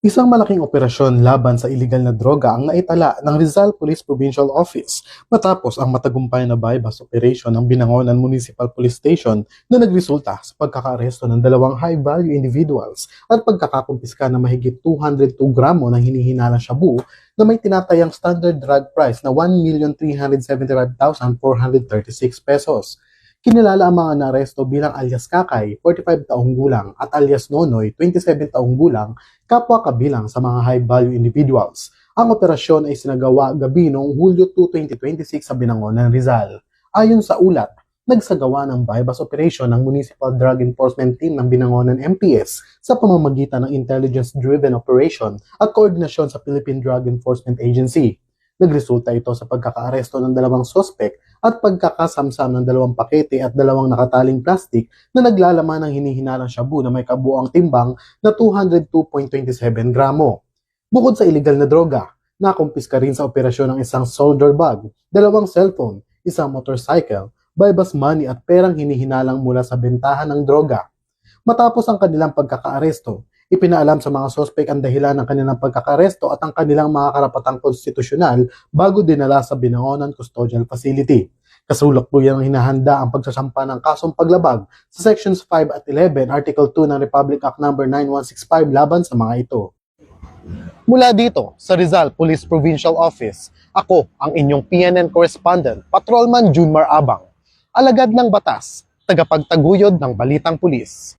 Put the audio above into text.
Isang malaking operasyon laban sa iligal na droga ang naitala ng Rizal Police Provincial Office matapos ang matagumpay na bypass operation ng Binangonan Municipal Police Station na nagresulta sa pagkakaaresto ng dalawang high-value individuals at pagkakakumpiska ng mahigit 202 gramo ng hinihinalang shabu na may tinatayang standard drug price na 1,375,436 pesos. Kinilala ang mga naaresto bilang alias Kakay, 45 taong gulang, at alias Nonoy, 27 taong gulang, kapwa kabilang sa mga high-value individuals. Ang operasyon ay sinagawa gabi noong Hulyo 2, 2026 sa Binangonan, Rizal. Ayon sa ulat, nagsagawa ng bypass operation ng Municipal Drug Enforcement Team ng Binangonan MPS sa pamamagitan ng intelligence-driven operation at koordinasyon sa Philippine Drug Enforcement Agency. Nagresulta ito sa pagkakaaresto ng dalawang sospek at pagkakasamsam ng dalawang pakete at dalawang nakataling plastik na naglalaman ng hinihinalang shabu na may kabuoang timbang na 202.27 gramo. Bukod sa iligal na droga, nakumpiska rin sa operasyon ng isang solder bag, dalawang cellphone, isang motorcycle, bypass money at perang hinihinalang mula sa bentahan ng droga. Matapos ang kanilang pagkakaaresto, ipinaalam sa mga sospek ang dahilan ng kanilang pagkakaresto at ang kanilang mga karapatang konstitusyonal bago dinala sa Binangonan Custodial Facility. Kasulukluyan ang hinahanda ang pagsasampa ng kasong paglabag sa Sections 5 at 11, Article 2 ng Republic Act No. 9165 laban sa mga ito. Mula dito sa Rizal Police Provincial Office, ako ang inyong PNN correspondent, Patrolman Junmar Abang, alagad ng batas, tagapagtaguyod ng Balitang Pulis.